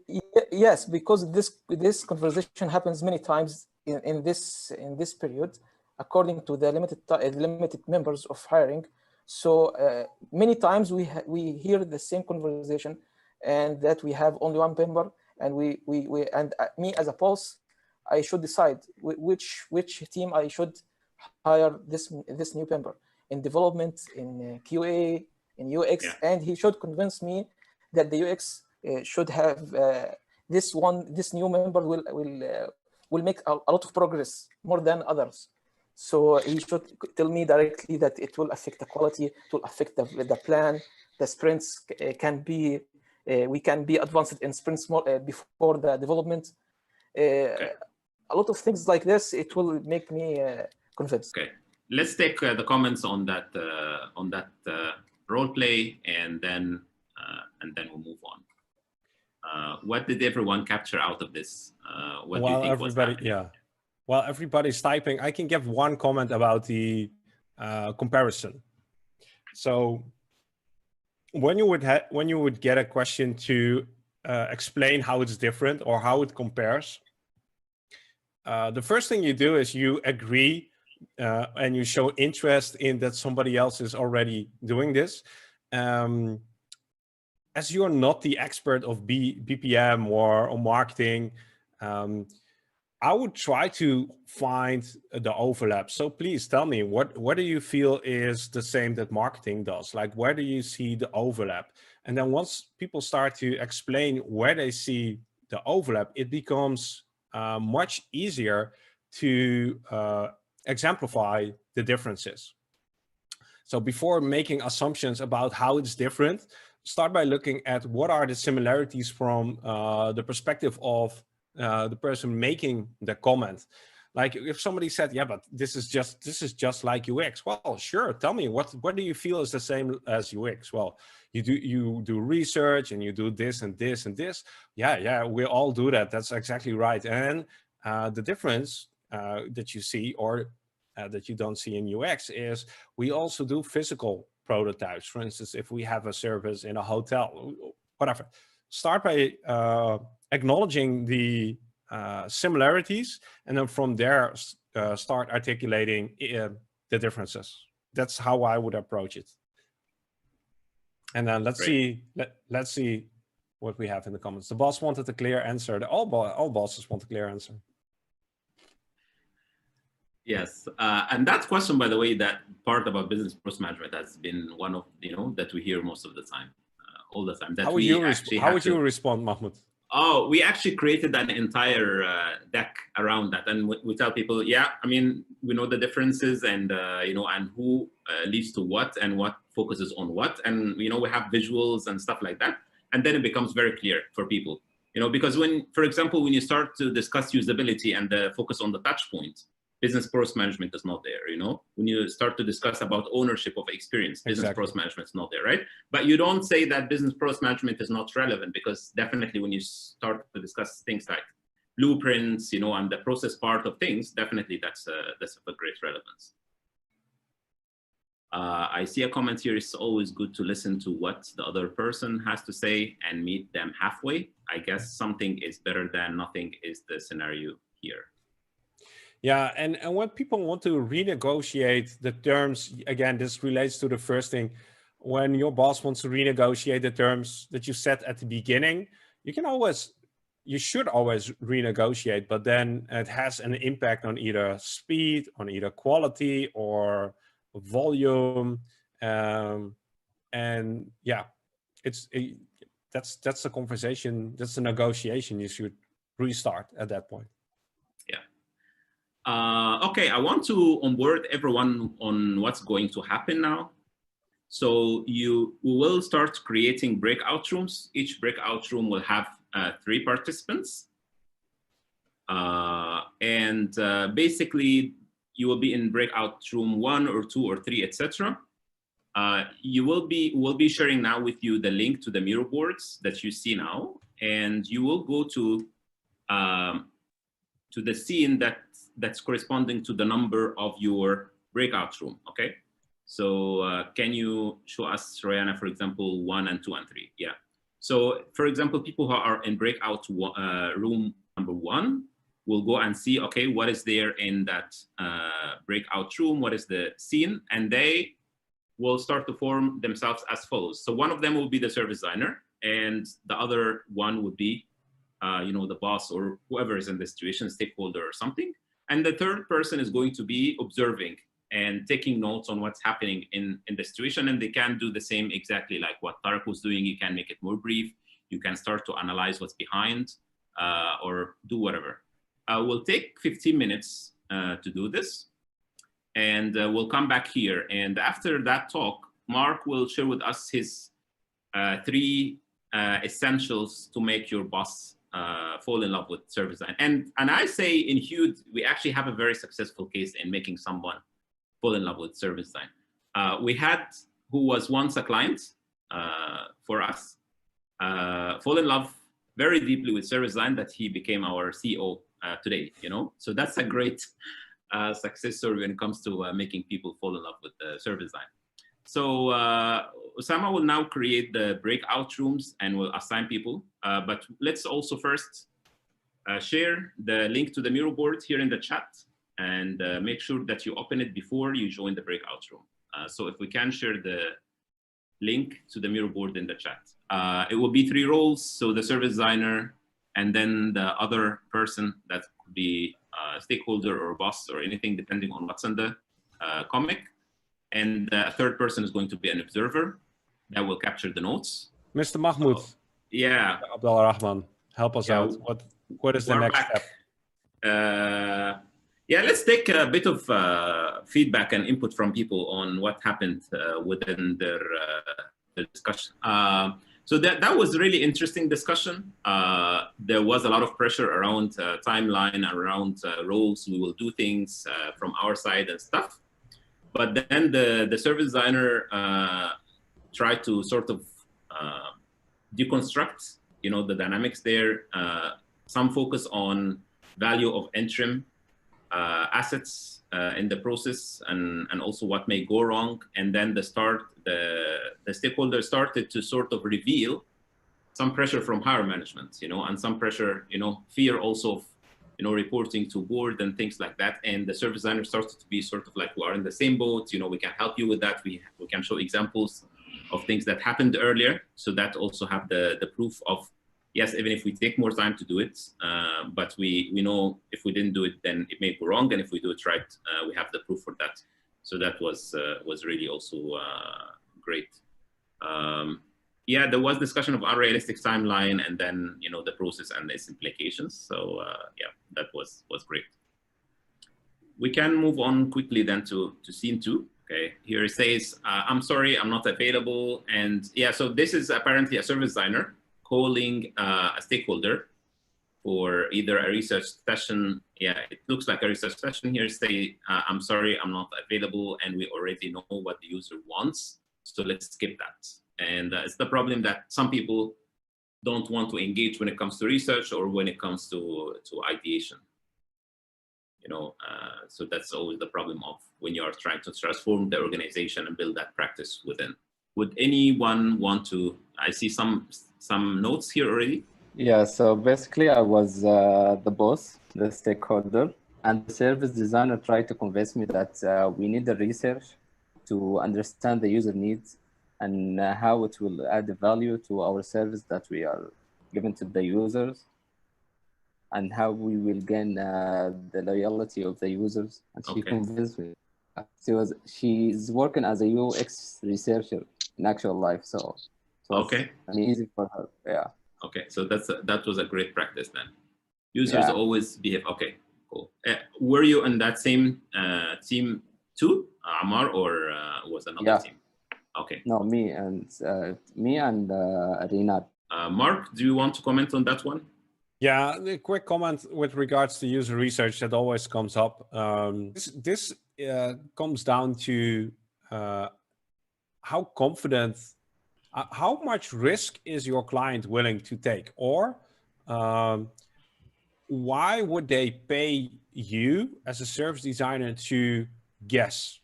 Yes, because this conversation happens many times in this period, according to the limited members of hiring. So many times we hear the same conversation, and that we have only 1 member, and me as a boss, I should decide which team I should hire this new member in development, in QA, in UX, and he should convince me that the UX should have this new member will make a lot of progress more than others. So he should tell me directly that it will affect the quality, it will affect the plan, the sprints can be. We can be advanced in sprints before the development. A lot of things like this, it will make me convinced. Okay, let's take the comments on that role play, and then we'll move on. What did everyone capture out of this? What do you think was happening? While everybody's typing, I can give one comment about the comparison. So when you would get a question to explain how it's different or how it compares, the first thing you do is you agree and you show interest in that somebody else is already doing this. As you're not the expert of BPM or marketing, I would try to find the overlap. So please tell me, what do you feel is the same that marketing does? Like, where do you see the overlap? And then once people start to explain where they see the overlap, it becomes much easier to exemplify the differences. So before making assumptions about how it's different, start by looking at what are the similarities from the perspective of the person making the comment. Like if somebody said, yeah, but this is just like UX. Well, sure. Tell me what do you feel is the same as UX? Well, you do research and you do this and this and this. Yeah, we all do that. That's exactly right. And the difference that you see or that you don't see in UX is we also do physical prototypes. For instance, if we have a service in a hotel, whatever, start by acknowledging the similarities, and then from there start articulating the differences. That's how I would approach it. And then let's see what we have in the comments. The boss wanted a clear answer. All bosses want a clear answer. Yes, and that question, by the way, that part about business process management has been one of that we hear most of the time, all the time. That how would you respond, Mahmoud? Oh, we actually created an entire deck around that, and we tell people, yeah, I mean, we know the differences, and and who leads to what, and what focuses on what, and we have visuals and stuff like that, and then it becomes very clear for people, because for example, when you start to discuss usability and the focus on the touch point, business process management is not there, When you start to discuss about ownership of experience, business process management is not there, right? But you don't say that business process management is not relevant, because definitely when you start to discuss things like blueprints, and the process part of things, definitely that's of a great relevance. I see a comment here. It's always good to listen to what the other person has to say and meet them halfway. I guess something is better than nothing is the scenario here. Yeah, and when people want to renegotiate the terms, again, this relates to the first thing. When your boss wants to renegotiate the terms that you set at the beginning, you should always renegotiate, but then it has an impact on either speed, on either quality or volume. And yeah, that's a conversation, that's a negotiation you should restart at that point. Okay, I want to onboard everyone on what's going to happen now. So we will start creating breakout rooms. Each breakout room will have 3 participants. Basically, you will be in breakout room 1 or 2 or 3, etc. We'll be sharing now with you the link to the Miro boards that you see now, and you will go to the scene that's corresponding to the number of your breakout room, okay? So can you show us, Royana, for example, 1 and 2 and 3? Yeah. So for example, people who are in breakout room number 1 will go and see, okay, what is there in that breakout room? What is the scene? And they will start to form themselves as follows. So one of them will be the service designer, and the other one would be the boss or whoever is in the situation, stakeholder or something. And the third person is going to be observing and taking notes on what's happening in the situation. And they can do the same exactly like what Tarek was doing. You can make it more brief. You can start to analyze what's behind or do whatever. We'll take 15 minutes to do this. And we'll come back here. And after that talk, Mark will share with us his 3 essentials to make your boss fall in love with service design. And I say in Hude, we actually have a very successful case in making someone fall in love with service design. We had, who was once a client for us, fall in love very deeply with service design, that he became our CEO today, So that's a great success story when it comes to making people fall in love with service design. So Osama will now create the breakout rooms and will assign people. But let's also first share the link to the Miro board here in the chat, and make sure that you open it before you join the breakout room. So if we can share the link to the Miro board in the chat. It will be 3 roles. So the service designer, and then the other person that could be a stakeholder or a boss or anything, depending on what's in the comic. And a third person is going to be an observer that will capture the notes. Mr. Mahmoud. Yeah. Abdullah Rahman, help us out. What is the next step? Yeah, let's take a bit of feedback and input from people on what happened within their discussion. So that was a really interesting discussion. There was a lot of pressure around timeline, around roles. We will do things from our side and stuff. But then the service designer tried to sort of deconstruct, the dynamics there. Some focus on value of interim assets in the process, and also what may go wrong. And then the stakeholders started to sort of reveal some pressure from higher management, and some pressure, fear also of, reporting to board and things like that. And the service designer started to be sort of like, we are in the same boat, we can help you with that. We can show examples of things that happened earlier. So that also have the proof of, yes, even if we take more time to do it, but we know if we didn't do it, then it may go wrong. And if we do it right, we have the proof for that. So that was really also great. Yeah, there was discussion of unrealistic timeline, and then the process and its implications. So yeah, that was great. We can move on quickly then to scene 2. Okay, here it says, I'm sorry, I'm not available. And yeah, so this is apparently a service designer calling a stakeholder for either a research session. Yeah, it looks like a research session here. Say, I'm sorry, I'm not available, and we already know what the user wants, so let's skip that. And it's the problem that some people don't want to engage when it comes to research or when it comes to ideation. So that's always the problem of when you are trying to transform the organization and build that practice within. Would anyone want to? I see some notes here already. Yeah, so basically I was the boss, the stakeholder, and the service designer tried to convince me that we need the research to understand the user needs and how it will add value to our service that we are giving to the users, and how we will gain the loyalty of the users. And she convinced me. She's working as a UX researcher in actual life, so okay, easy for her. Yeah. Okay, so that was a great practice then. Users always behave. Okay, cool. Were you in that same team too, Ammar, or was another team? Okay. No, me and Rinat. Mark, do you want to comment on that one? Yeah, a quick comment with regards to user research that always comes up. This comes down to how confident, how much risk is your client willing to take, or why would they pay you as a service designer to guess?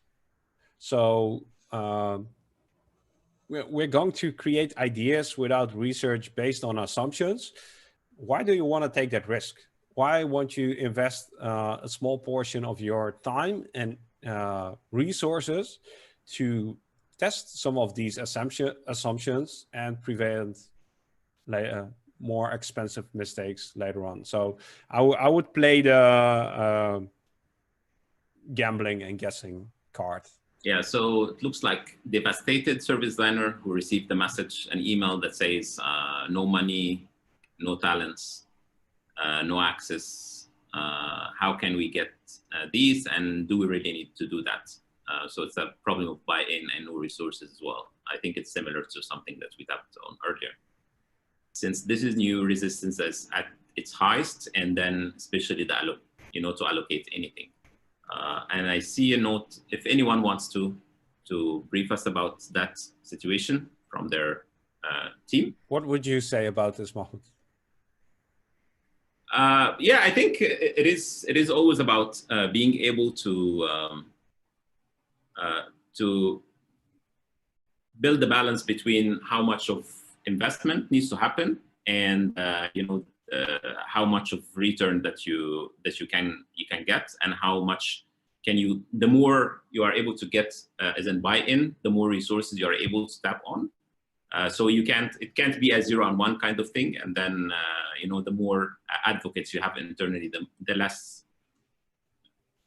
So we're going to create ideas without research based on assumptions. Why do you want to take that risk? Why won't you invest a small portion of your time and resources to test some of these assumptions and prevent more expensive mistakes later on? So I would play the gambling and guessing card. Yeah, so it looks like devastated service designer who received the message, an email that says no money, no talents, no access. How can we get these, and do we really need to do that? So it's a problem of buy-in and no resources as well. I think it's similar to something that we tapped on earlier. Since this is new, resistance is at its highest, and then especially to allocate anything. And I see a note, if anyone wants to brief us about that situation from their team. What would you say about this, Mahmoud? Yeah, I think it is always about being able to build the balance between how much of investment needs to happen and how much of return that you can get, and how much can you, the more you are able to get as in buy-in, the more resources you are able to tap on. So it can't be a 0-on-1 kind of thing. And then the more advocates you have internally, the less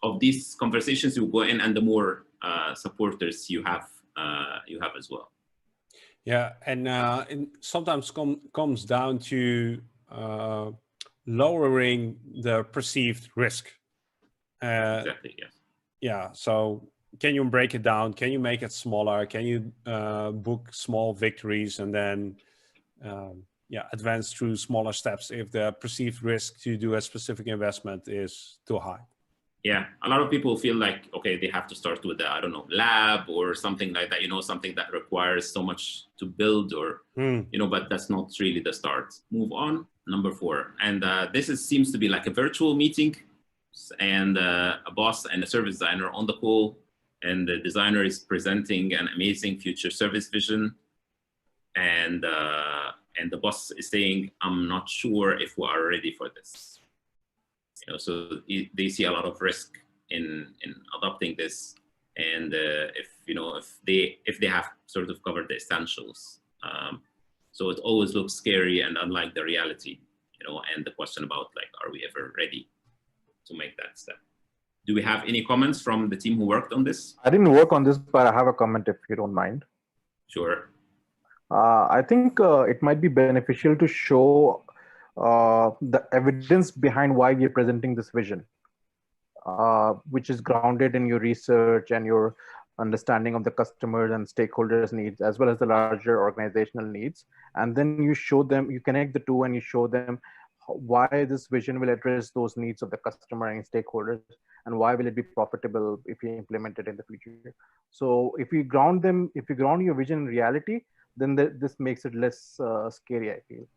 of these conversations you go in, and the more supporters you have as well. Yeah, and it sometimes comes down to lowering the perceived risk. Exactly, yes. Yeah, so can you break it down? Can you make it smaller? Can you book small victories and then advance through smaller steps if the perceived risk to do a specific investment is too high? Yeah, a lot of people feel like, okay, they have to start with the, I don't know, lab or something like that, something that requires so much to build or, but that's not really the start. Move on, number 4. And seems to be like a virtual meeting, and a boss and a service designer on the call, and the designer is presenting an amazing future service vision. And the boss is saying, I'm not sure if we are ready for this. So they see a lot of risk in adopting this, and if they have sort of covered the essentials. So it always looks scary and unlike the reality, and the question about like, are we ever ready to make that step? Do we have any comments from the team who worked on this? I didn't work on this, but I have a comment if you don't mind. Sure. I think it might be beneficial to show the evidence behind why we are presenting this vision, which is grounded in your research and your understanding of the customers and stakeholders' needs, as well as the larger organizational needs. And then you show them, you connect the two and you show them why this vision will address those needs of the customer and stakeholders, and why will it be profitable if you implement it in the future. So if you ground your vision in reality, then this makes it less scary, I feel.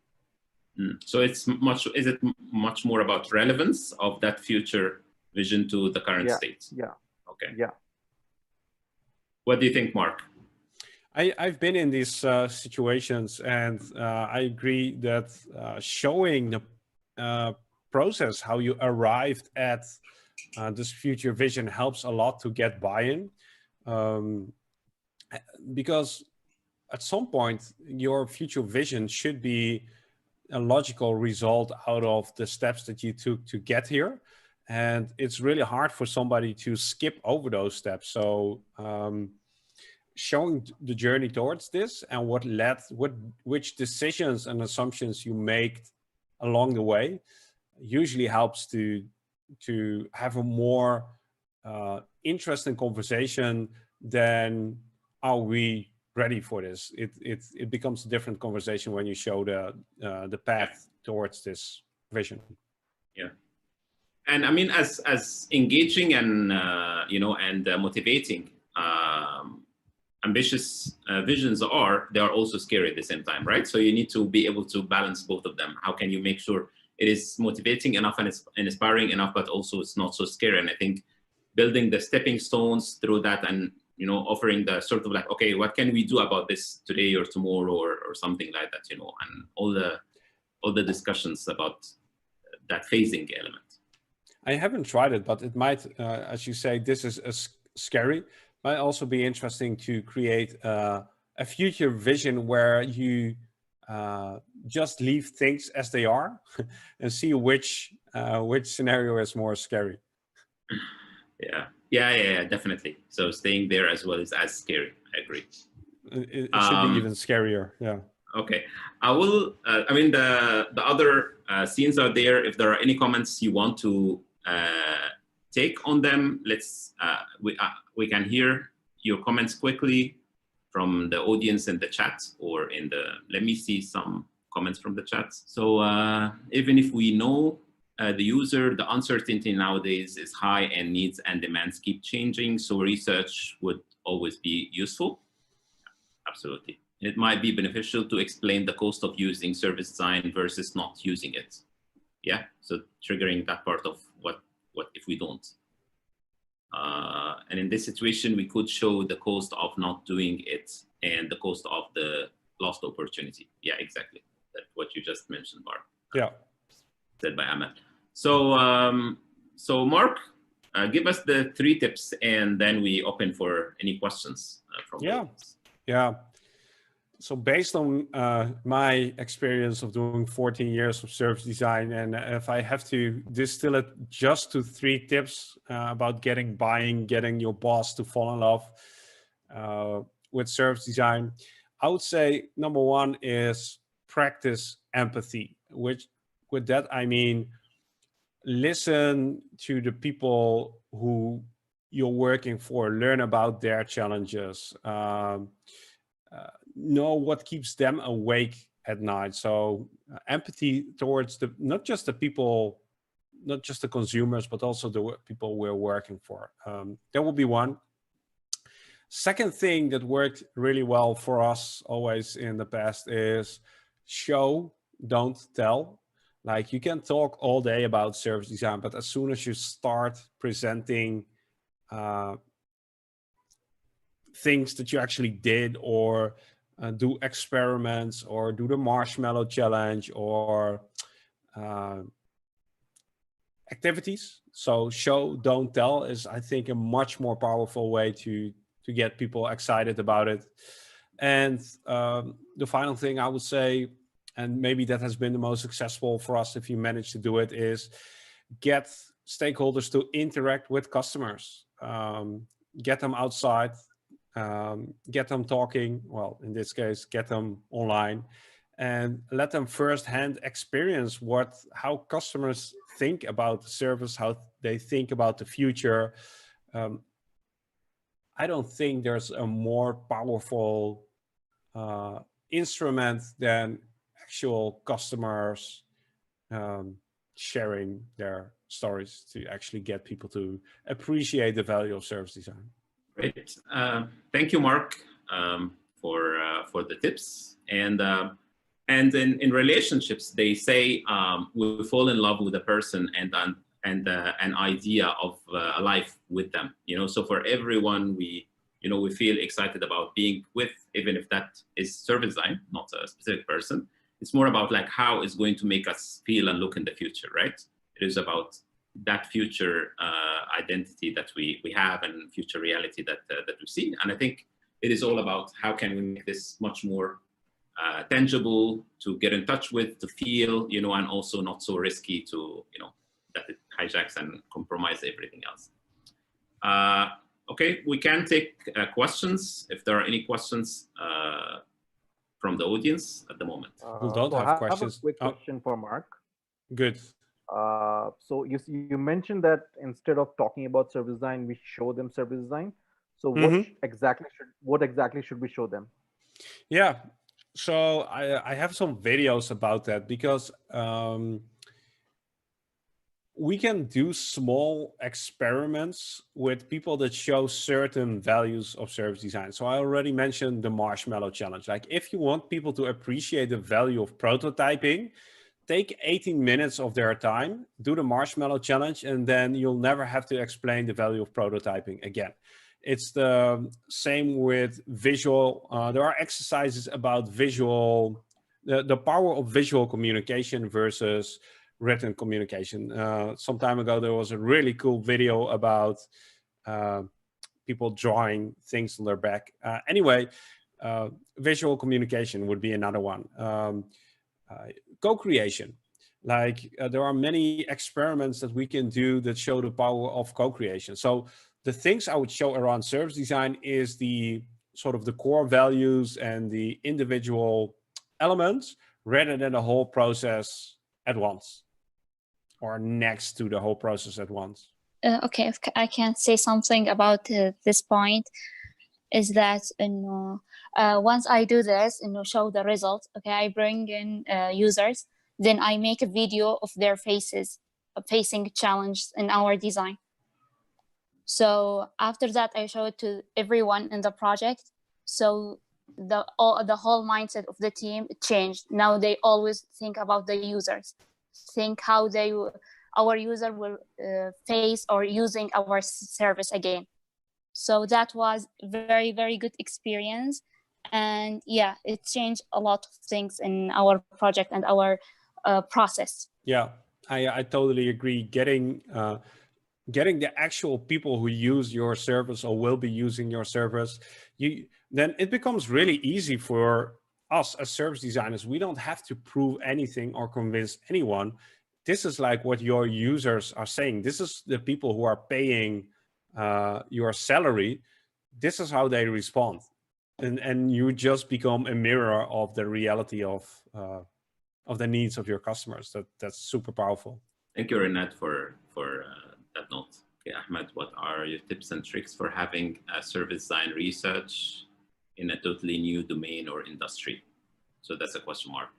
So is it much more about relevance of that future vision to the current state? Yeah. Okay. Yeah. What do you think, Mark? I've been in these situations, and I agree that showing the process, how you arrived at this future vision, helps a lot to get buy-in, because at some point your future vision should be a logical result out of the steps that you took to get here. And it's really hard for somebody to skip over those steps. So showing the journey towards this and which decisions and assumptions you make along the way usually helps to have a more interesting conversation than, are we ready for this? It becomes a different conversation when you show the path towards this vision. Yeah, and I mean, as engaging and and motivating ambitious visions they are also scary at the same time, right? So you need to be able to balance both of them. How can you make sure it is motivating enough and inspiring enough, but also it's not so scary? And I think building the stepping stones through that, and offering the sort of like, okay, what can we do about this today or tomorrow or something like that, and all the discussions about that phasing element. I haven't tried it, but it might, as you say, this is scary. Might also be interesting to create a future vision where you just leave things as they are and see which scenario is more scary. Yeah, definitely. So staying there as well is as scary. I agree. It should be even scarier. Yeah. Okay. I will. I mean, the other scenes are there. If there are any comments you want to take on them, let's. We can hear your comments quickly from the audience in the chat or in the. Let me see some comments from the chat. So even if we know the user, the uncertainty nowadays is high and needs and demands keep changing. So research would always be useful. Absolutely. It might be beneficial to explain the cost of using service design versus not using it. Yeah, so triggering that part of what if we don't. And in this situation, we could show the cost of not doing it and the cost of the lost opportunity. Yeah, exactly. That's what you just mentioned, Mark. Yeah. Said by Ahmed. So, so Mark, give us the 3 tips, and then we open for any questions from the audience. Yeah. So based on my experience of doing 14 years of service design, and if I have to distill it just to 3 tips about getting your boss to fall in love with service design, I would say number 1 is practice empathy, which with that I mean listen to the people who you're working for, learn about their challenges, know what keeps them awake at night. So empathy towards not just the people, not just the consumers, but also the people we're working for. That will be one. Second thing that worked really well for us always in the past is show, don't tell. Like, you can talk all day about service design, but as soon as you start presenting things that you actually did, or do experiments, or do the marshmallow challenge, or activities. So show, don't tell is, I think, a much more powerful way to get people excited about it. And the final thing I would say, and maybe that has been the most successful for us if you manage to do it, is get stakeholders to interact with customers. Get them outside, get them talking, well, in this case, get them online, and let them firsthand experience how customers think about the service, how they think about the future. I don't think there's a more powerful instrument than actual customers sharing their stories to actually get people to appreciate the value of service design. Great. Thank you, Mark, for the tips. And in relationships, they say we fall in love with a person and an idea of a life with them. So for everyone, we feel excited about being with, even if that is service design, not a specific person. It's more about like how it's going to make us feel and look in the future, right? It is about that future identity that we have and future reality that we see. And I think it is all about how can we make this much more tangible to get in touch with, to feel, and also not so risky to, that it hijacks and compromise everything else. Okay, we can take questions if there are any questions from the audience at the moment. Who don't have questions? I have a quick question for Mark. Good. So you mentioned that instead of talking about service design, we show them service design. So what exactly should we show them? Yeah, so I have some videos about that, because we can do small experiments with people that show certain values of service design. So I already mentioned the marshmallow challenge. Like, if you want people to appreciate the value of prototyping, take 18 minutes of their time, do the marshmallow challenge, and then you'll never have to explain the value of prototyping again. It's the same with visual. There are exercises about visual, the power of visual communication versus written communication. Some time ago, there was a really cool video about people drawing things on their back. Anyway, visual communication would be another one. Co-creation. Like, there are many experiments that we can do that show the power of co-creation. So the things I would show around service design is the sort of the core values and the individual elements, rather than the whole process at once, or next to the whole process at once. Okay, if I can say something about this point, is that once I do this and show the results, okay, I bring in users, then I make a video of their faces facing challenges in our design. So after that, I show it to everyone in the project. So the whole mindset of the team changed. Now they always think about the users, think how our user will face or using our service again. So that was very, very good experience. And yeah, it changed a lot of things in our project and our process. Yeah, I totally agree. Getting the actual people who use your service or will be using your service, then it becomes really easy for us as service designers. We don't have to prove anything or convince anyone. This is like what your users are saying. This is the people who are paying your salary. This is how they respond. And you just become a mirror of the reality of the needs of your customers. That's super powerful. Thank you, Renat, for that note. Okay, Ahmed, what are your tips and tricks for having a service design research in a totally new domain or industry? So that's a question mark.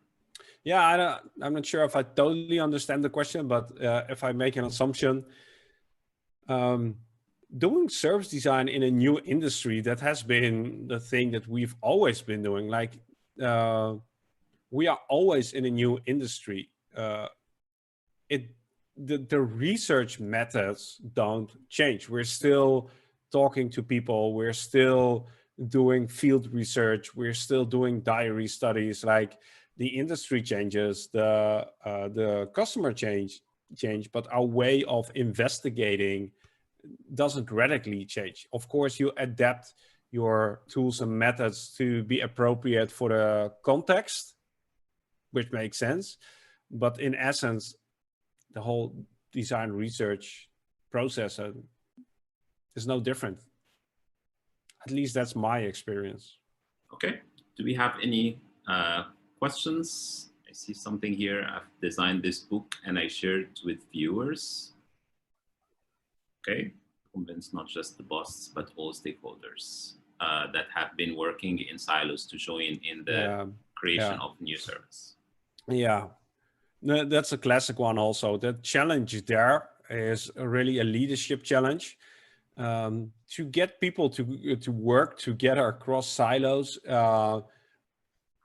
Yeah, I'm not sure if I totally understand the question, but if I make an assumption, doing service design in a new industry, that has been the thing that we've always been doing. Like, we are always in a new industry. The research methods don't change. We're still talking to people. We're still doing field research. We're still doing diary studies. Like, the industry changes, the customer change, but our way of investigating doesn't radically change. Of course, you adapt your tools and methods to be appropriate for the context, which makes sense. But in essence, the whole design research process is no different. At least that's my experience. Okay. Do we have any questions? I see something here. I've designed this book and I shared with viewers. Okay. Convince not just the boss, but all stakeholders that have been working in silos to join in the creation of new service. Yeah. No, that's a classic one also. The challenge there is really a leadership challenge. To get people to work together across silos,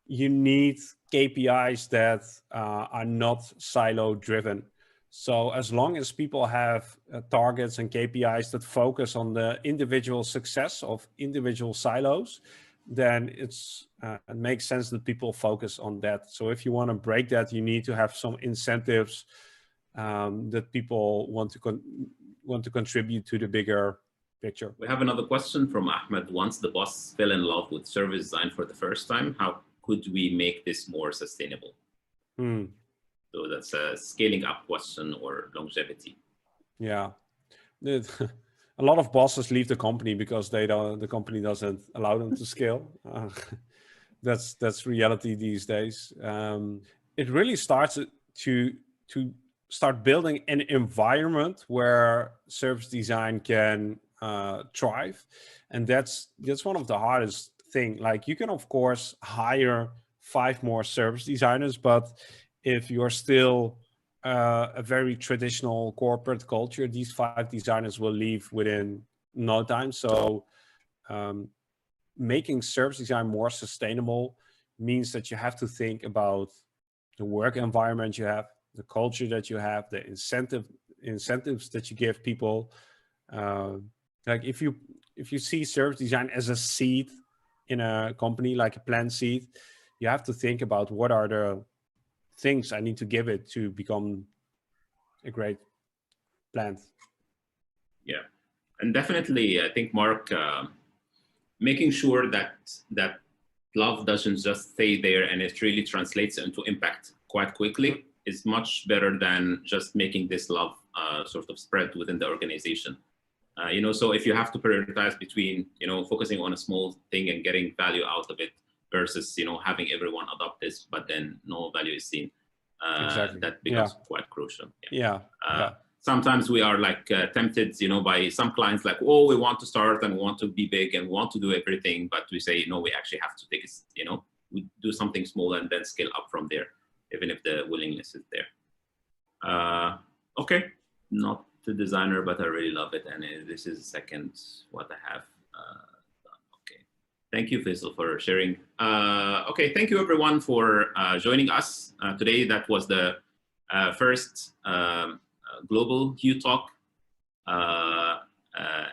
you need KPIs that are not silo driven. So as long as people have targets and KPIs that focus on the individual success of individual silos, then it makes sense that people focus on that. So if you want to break that, you need to have some incentives that people want to contribute to the bigger picture. We have another question from Ahmed. Once the boss fell in love with service design for the first time, how could we make this more sustainable? So that's a scaling up question or longevity. Yeah. A lot of bosses leave the company because the company doesn't allow them to scale. That's reality these days. It really starts to start building an environment where service design can thrive, and that's one of the hardest thing. Like, you can of course hire 5 more service designers, but if you're still a very traditional corporate culture, these 5 designers will leave within no time. So making service design more sustainable means that you have to think about the work environment you have, the culture that you have, the incentives that you give people. Like, if you see service design as a seed in a company, like a plant seed, you have to think about what are the things I need to give it to become a great plant. Yeah, and definitely, I think, Mark, making sure that love doesn't just stay there and it really translates into impact quite quickly is much better than just making this love sort of spread within the organization. So if you have to prioritize between, focusing on a small thing and getting value out of it versus, having everyone adopt this, but then no value is seen, Exactly. that becomes quite crucial. Yeah. Sometimes we are like tempted, by some clients, like, oh, we want to start and we want to be big and we want to do everything, but we say, no, we actually have to take it, we do something small and then scale up from there, even if the willingness is there. Okay, not the designer, but I really love it. And this is second what I have done. Okay, thank you, Faisal, for sharing. Okay, thank you everyone for joining us today. That was the first Global Q Talk.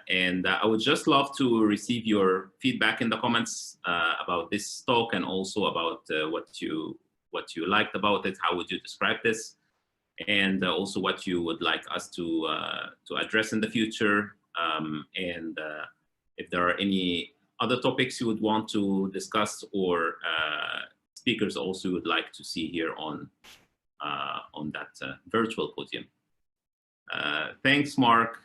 And I would just love to receive your feedback in the comments about this talk, and also about what you liked about it. How would you describe this? And also what you would like us to address in the future. And if there are any other topics you would want to discuss, or speakers also would like to see here on that virtual podium. Thanks, Mark,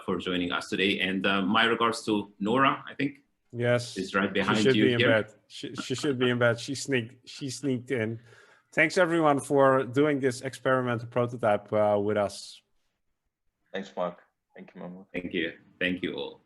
for joining us today. And my regards to Nora, I think. Yes. Is right behind you. She should be in here. bed. She should be in bed. She sneaked in. thanks everyone for doing this experimental prototype with us. Thanks, Mark. Thank you, Mahmoud. Thank you. Thank you all.